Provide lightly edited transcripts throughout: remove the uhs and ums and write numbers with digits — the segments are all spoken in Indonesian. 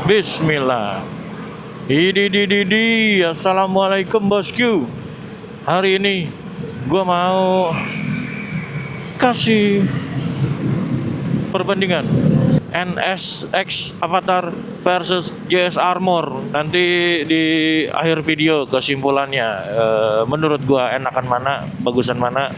Bismillah. Assalamualaikum bosku. Hari ini gua mau kasih perbandingan NSX Avatar versus JS Armor. Nanti di akhir video kesimpulannya, menurut gua enakan mana, bagusan mana.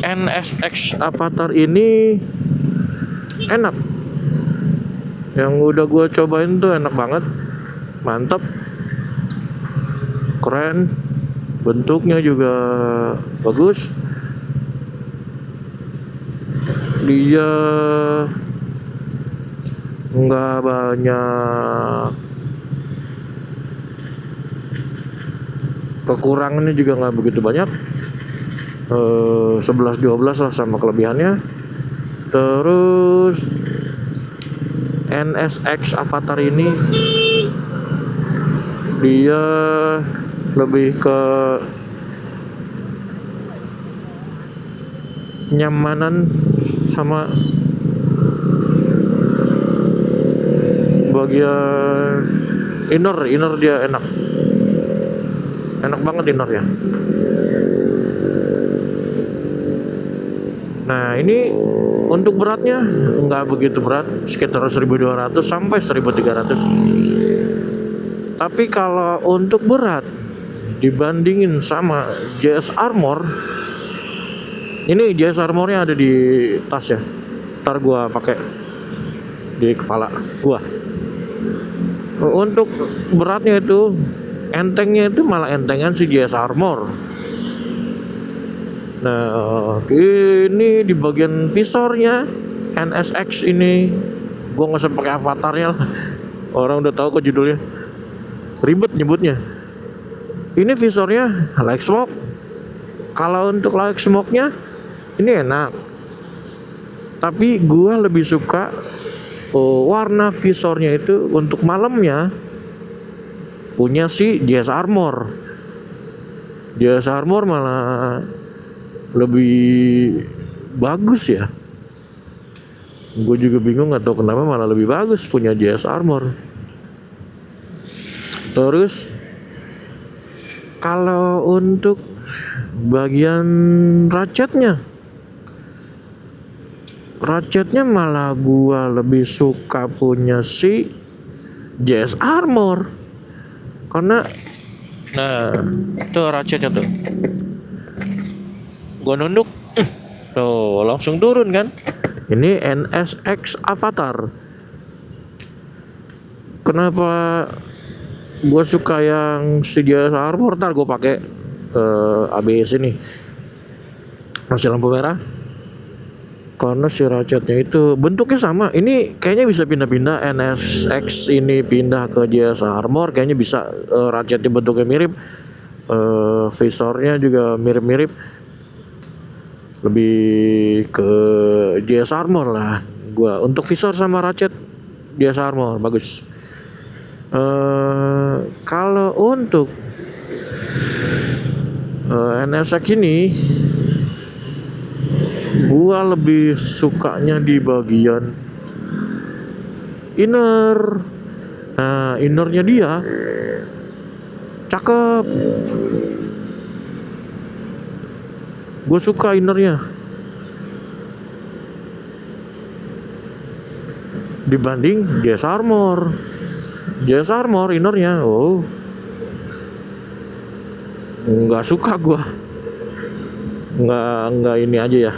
NSX Avatar ini enak. Yang udah gua cobain tuh enak banget, mantap, keren, bentuknya juga bagus. Dia nggak banyak kekurangannya, juga nggak begitu banyak. 11-12 lah sama kelebihannya. Terus NSX Avatar ini dia lebih ke nyamanan sama bagian inner dia enak banget innernya. Nah, ini untuk beratnya nggak begitu berat, sekitar 1200 sampai 1300. Tapi kalau untuk berat dibandingin sama JS Armor, ini JS Armornya ada di tas ya, ntar gua pakai di kepala gua. Untuk beratnya itu, entengnya itu malah entengan si JS Armor. Nah, ini di bagian visornya NSX ini, gua nggak usah pakai avatarnya lah, orang udah tahu kok judulnya, ribet nyebutnya. Ini visornya light smoke. Kalau untuk light smoke-nya ini enak, tapi gua lebih suka warna visornya itu untuk malamnya punya si JS Armor. JS Armor malah lebih bagus ya. Gue juga bingung atau kenapa malah lebih bagus punya JS Armor. Terus kalau untuk bagian ratchetnya malah gua lebih suka punya si JS Armor, karena nah tuh ratchetnya tuh, gua nunduk tuh langsung turun kan. Ini NSX Avatar. Kenapa gua suka yang si JS Armor? Ntar gua pakai ABS ini masih lampu merah, karena si ratchetnya itu bentuknya sama. Ini kayaknya bisa pindah-pindah, NSX ini pindah ke JS Armor kayaknya bisa. Ratchetnya bentuknya mirip, visornya juga mirip-mirip, lebih ke JS Armor lah gua. Untuk visor sama ratchet JS Armor bagus. Kalau untuk NSX ini gua lebih sukanya di bagian inner. Nah, innernya dia cakep. Gue suka innernya dibanding JS Armor. JS Armor innernya, nggak suka gue. Nggak ini aja ya,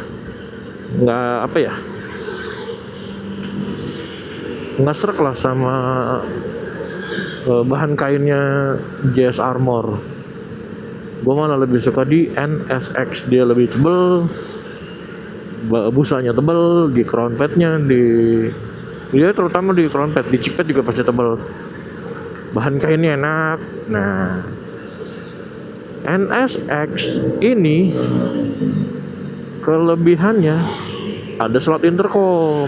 nggak apa ya, nggak srek lah sama bahan kainnya JS Armor. Gue malah lebih suka di NSX, dia lebih tebel, busanya tebel, di crown padnya, dia terutama di crown pad, di cheek pad juga pasti tebel, bahan kainnya enak. Nah, NSX ini kelebihannya ada slot intercom.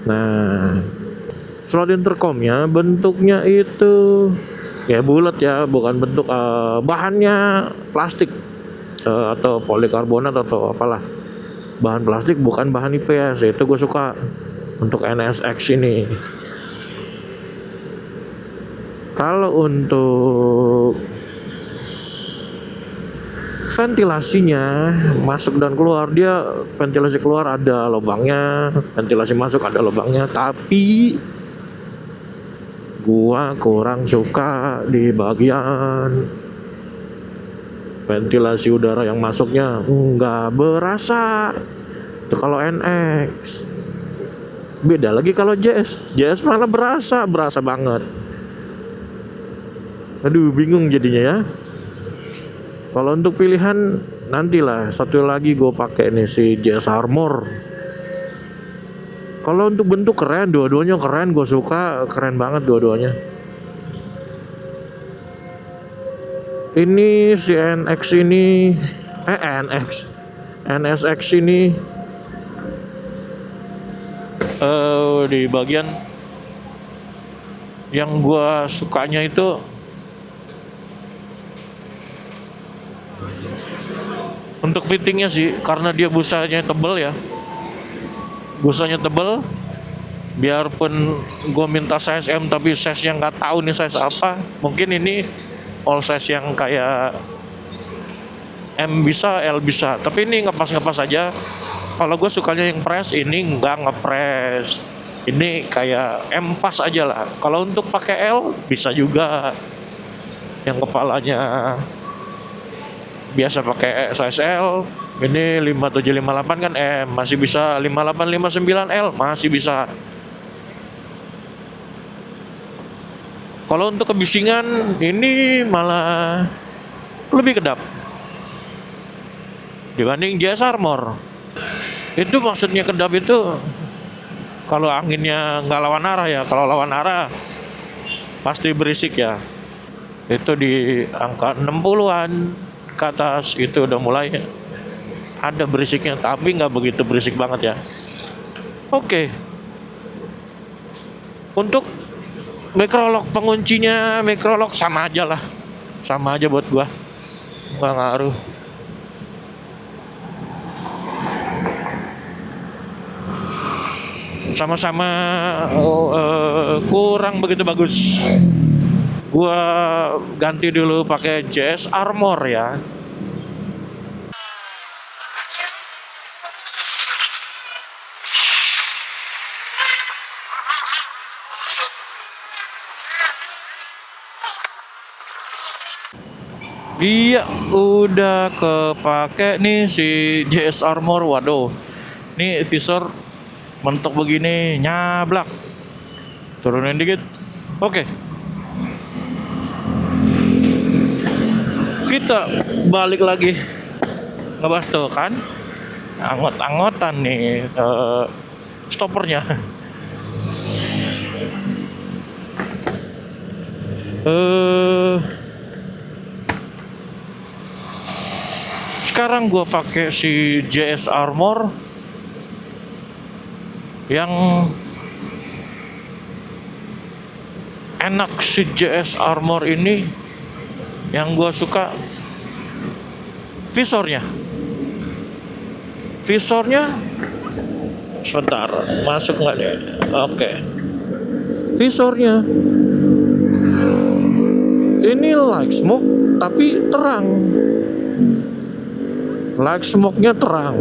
Nah, slot intercomnya bentuknya itu Ya bulat ya, bukan bentuk bahannya plastik atau polikarbonat atau apalah. Bahan plastik bukan bahan IPS, itu gue suka untuk NSX ini. Kalau untuk ventilasinya masuk dan keluar, dia ventilasi keluar ada lubangnya, ventilasi masuk ada lubangnya, tapi gua kurang suka di bagian ventilasi udara yang masuknya nggak berasa. Itu kalau NX. Beda lagi kalau JS malah berasa banget. Aduh, bingung jadinya ya. Kalau untuk pilihan nantilah, satu lagi gue pakai nih si JS Armor. Kalau untuk bentuk keren, dua-duanya keren, gue suka, keren banget dua-duanya. Ini si NSX ini di bagian yang gue sukanya itu untuk fittingnya sih, karena dia busanya tebel ya. Busanya tebel, biarpun gue minta size M tapi size yang nggak tahu nih size apa. Mungkin ini all size yang kayak M bisa, L bisa, tapi ini ngepas aja. Kalau gue sukanya yang press, ini nggak ngepres. Ini kayak M pas aja lah. Kalau untuk pakai L bisa juga, yang kepalanya biasa pakai size L. Ini 5758 kan M, masih bisa. 5859 L masih bisa. Kalau untuk kebisingan ini malah lebih kedap dibanding JS Armor. Itu maksudnya kedap itu kalau anginnya nggak lawan arah ya. Kalau lawan arah pasti berisik ya. Itu di angka 60-an ke atas itu udah mulai ada berisiknya, tapi nggak begitu berisik banget ya. Oke. Untuk microlock, penguncinya microlock sama aja lah. Sama aja buat gua. Nggak ngaruh. Sama-sama kurang begitu bagus. Gua ganti dulu pakai JS Armor ya. Iya, udah kepake nih si JS Armor. Waduh, nih visor mentok begini, nyablak. Turunin dikit. Oke. Kita balik lagi ngebahas tuh kan anggot-anggotan nih stoppernya. Sekarang gue pakai si JS Armor yang enak. Si JS Armor ini yang gue suka visornya sebentar, masuk nggak deh? Oke. Visornya ini like smoke tapi terang. Like smoke-nya terang.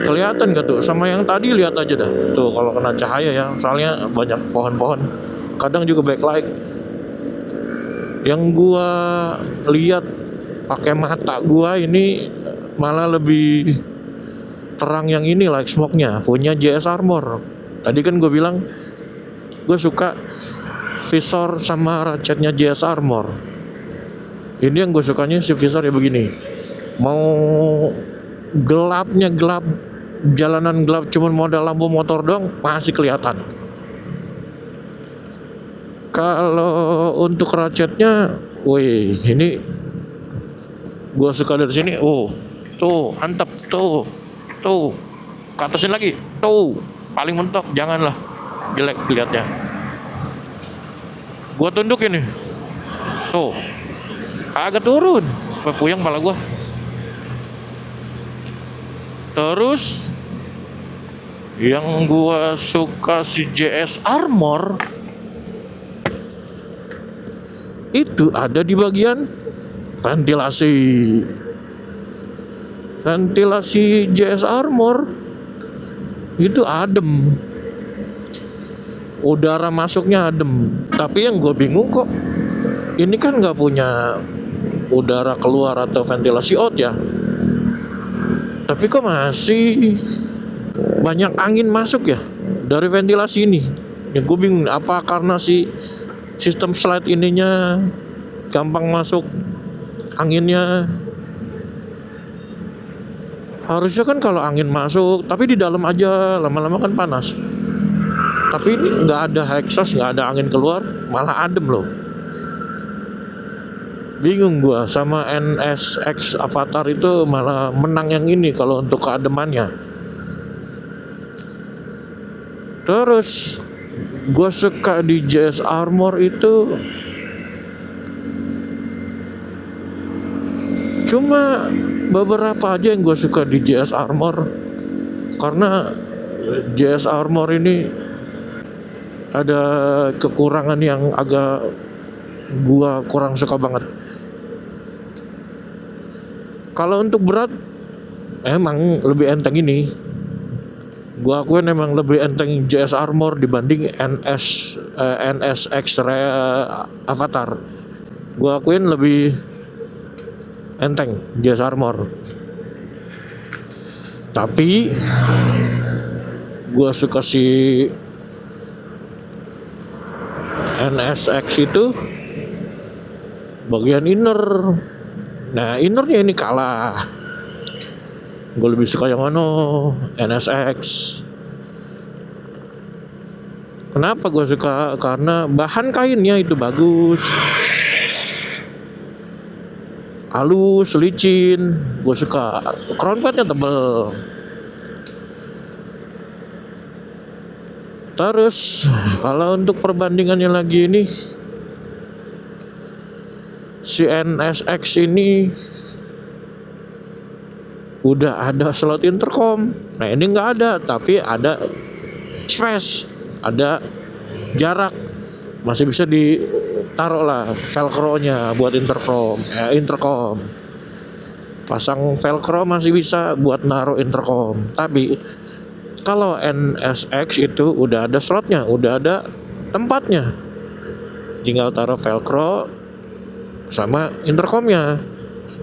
Kelihatan gak tuh? Sama yang tadi lihat aja dah. Tuh kalau kena cahaya ya, soalnya banyak pohon-pohon. Kadang juga backlight. Yang gua lihat pakai mata gua ini malah lebih terang yang ini like smoke-nya, punya JS Armor. Tadi kan gue bilang gue suka visor sama ratchetnya JS Armor. Ini yang gue sukanya si visor ya begini. Mau gelapnya gelap, jalanan gelap, cuman modal lampu motor doang masih kelihatan. Kalau untuk ratchetnya, wih, ini gue suka dari sini. Oh, tuh, antep, tuh, katasin lagi, tuh, paling mentok, janganlah jelek dilihatnya. Gue tunjuk ini, Tuh, agak turun. Puyeng kepala gua. Terus yang gua suka si JS Armor itu ada di bagian ventilasi. Ventilasi JS Armor itu adem. Udara masuknya adem. Tapi yang gue bingung kok, ini kan nggak punya udara keluar atau ventilasi out ya. Tapi kok masih banyak angin masuk ya dari ventilasi ini. Ya gue bingung, apa karena si sistem slide ininya gampang masuk anginnya. Harusnya kan kalau angin masuk, tapi di dalam aja, lama-lama kan panas. Tapi ini nggak ada exhaust, nggak ada angin keluar, malah adem loh. Bingung gua, sama NSX Avatar itu malah menang yang ini kalau untuk keademannya. Terus gua suka di JS Armor itu cuma beberapa aja yang gue suka di JS Armor, karena JS Armor ini ada kekurangan yang agak gue kurang suka banget. Kalau untuk berat emang lebih enteng ini, gue akuin emang lebih enteng JS Armor dibanding NSX Avatar. Gue akuin lebih enteng JS Armor. Tapi gue suka si NSX itu bagian inner. Nah innernya ini kalah. Gue lebih suka yang mana, NSX. Kenapa gue suka? Karena bahan kainnya itu bagus, halus, licin. Gue suka crown padnya tebel. Terus kalau untuk perbandingannya lagi ini, si NSX ini udah ada slot intercom. Nah ini nggak ada, tapi ada space, ada jarak, masih bisa ditaruh lah velcro-nya buat intercom. Pasang velcro masih bisa buat naruh intercom. Tapi kalau NSX itu udah ada slotnya, udah ada tempatnya, tinggal taruh velcro sama intercomnya.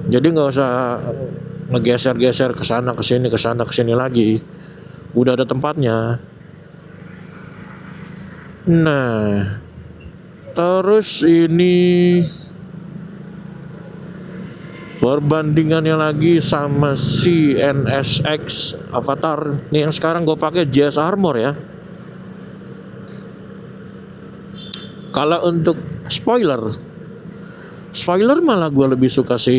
Jadi nggak usah ngegeser-geser ke sana ke sini lagi. Udah ada tempatnya. Nah, terus ini perbandingannya lagi sama si NSX Avatar. Nih yang sekarang gue pakai JS Armor ya. Kalau untuk spoiler malah gue lebih suka si,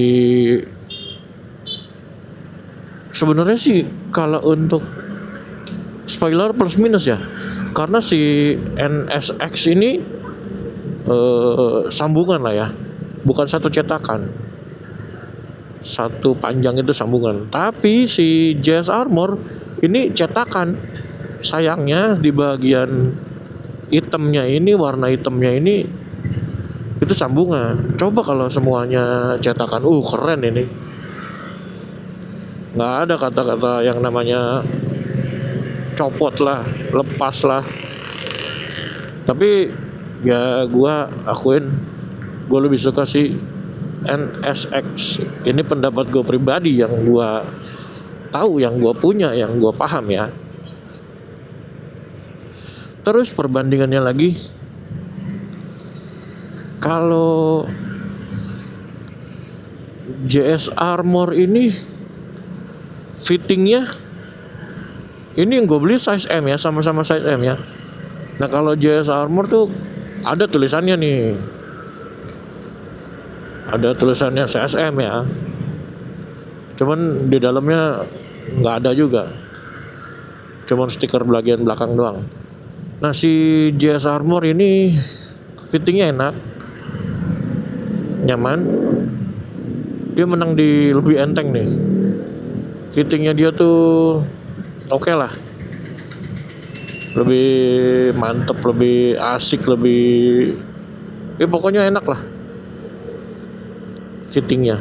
sebenarnya sih kalau untuk spoiler plus minus ya, karena si NSX ini sambungan lah ya, bukan satu cetakan, satu panjang itu sambungan. Tapi si JS Armor ini cetakan. Sayangnya di bagian hitamnya ini, warna hitamnya ini itu sambungan. Coba kalau semuanya cetakan, keren ini. Nggak ada kata-kata yang namanya copot lah, lepas lah. Tapi ya gue akuin, gue lebih suka si NSX. Ini pendapat gue pribadi, yang gue tahu, yang gue punya, yang gue paham ya. Terus perbandingannya lagi, kalau JS Armor ini fittingnya, ini yang gue beli size M ya, sama-sama size M ya. Nah kalau JS Armor tuh ada tulisannya nih, ada tulisannya CSM ya, cuman di dalamnya nggak ada juga, cuman stiker bagian belakang doang. Nah si JS Armor ini fittingnya enak, nyaman. Dia menang di lebih enteng nih. Fittingnya dia tuh oke lah. Lebih mantep, lebih asik, lebih pokoknya enak lah fittingnya.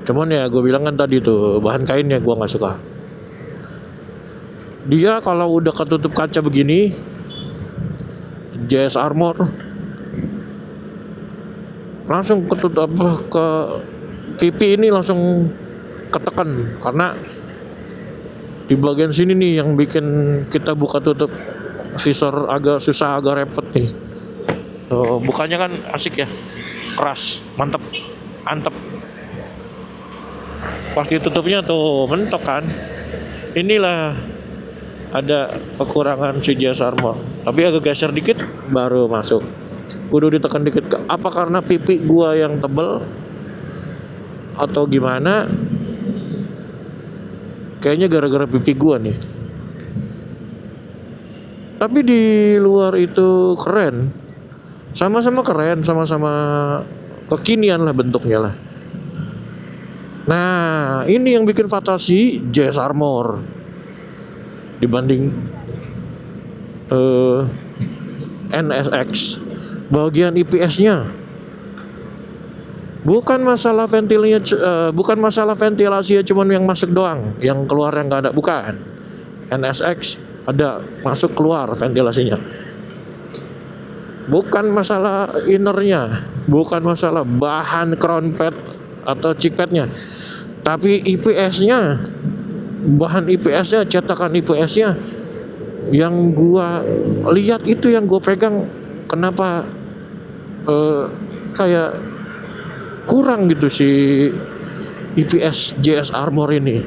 Cuman ya gue bilang kan tadi tuh bahan kainnya gue nggak suka. Dia kalau udah ketutup kaca begini, JS Armor langsung ketutup ke pipi ini langsung ketekan, karena di bagian sini nih yang bikin kita buka tutup visor agak susah, agak repot nih. Bukannya kan asik ya, keras, mantep, antep. Pas ditutupnya tuh mentok kan. Inilah ada kekurangan si JS Armor. Tapi agak geser dikit baru masuk. Kudu ditekan dikit. Apa karena pipi gua yang tebel atau gimana? Kayaknya gara-gara pipi gua nih. Tapi di luar itu keren. Sama-sama keren, sama-sama kekinian lah bentuknya lah. Nah, ini yang bikin fatal si JS Armor dibanding NSX. Bagian IPS-nya bukan masalah ventilasi cuman yang masuk doang, yang keluar yang nggak ada, bukan. NSX ada masuk keluar ventilasinya. Bukan masalah innernya, bukan masalah bahan crown pad atau cheek padnya, tapi IPS-nya, bahan IPS-nya, cetakan IPS-nya yang gua lihat itu, yang gua pegang, kenapa kayak kurang gitu si IPS JS Armor ini.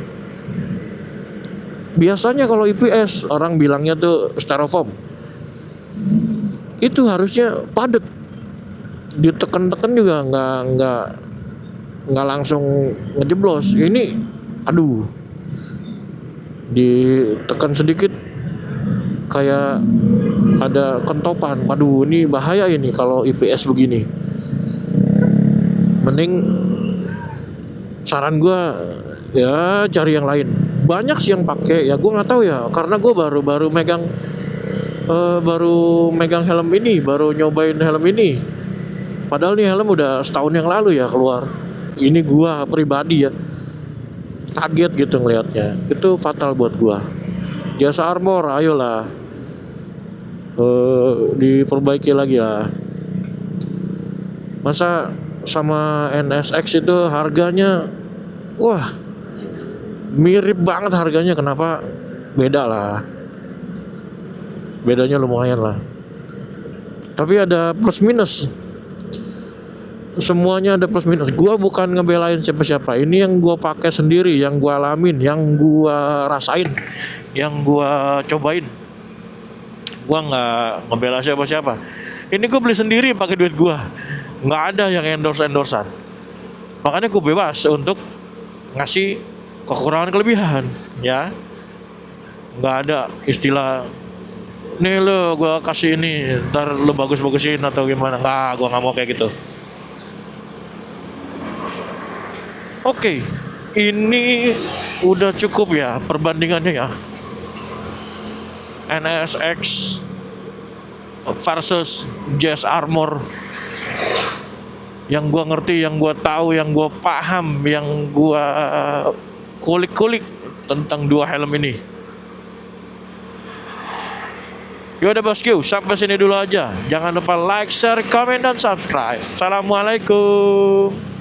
Biasanya kalau IPS orang bilangnya tuh styrofoam, itu harusnya padat, ditekan-tekan juga nggak langsung ngejeblos. Ini aduh, ditekan sedikit kayak ada kentopan. Aduh, ini bahaya ini kalau IPS begini. Mending saran gue ya cari yang lain. Banyak sih yang pakai, ya gue nggak tahu ya, karena gue baru megang helm ini, baru nyobain helm ini. Padahal nih helm udah setahun yang lalu ya keluar. Ini gue pribadi ya kaget gitu ngelihatnya. Itu fatal buat gue. Jasa Armor, ayolah diperbaiki lagi lah. Masa sama NSX itu harganya, wah, mirip banget harganya. Kenapa beda lah? Bedanya lumayan lah. Tapi ada plus minus. Semuanya ada plus minus. Gua bukan ngebelain siapa-siapa. Ini yang gua pakai sendiri, yang gua alamin, yang gua rasain, yang gua cobain. Gua nggak ngebela siapa-siapa. Ini gua beli sendiri pakai duit gua. Nggak ada yang endorse-endorsan. Makanya gue bebas untuk ngasih kekurangan kelebihan, ya. Nggak ada istilah nih lo gue kasih ini ntar lo bagus-bagusin atau gimana. Nggak, gue nggak mau kayak gitu. Oke, ini udah cukup ya perbandingannya ya. NSX versus JS Armor. Yang gue ngerti, yang gue tahu, yang gue paham, yang gue kulik-kulik tentang dua helm ini. Yaudah bosku, sampai sini dulu aja. Jangan lupa like, share, komen, dan subscribe. Assalamualaikum.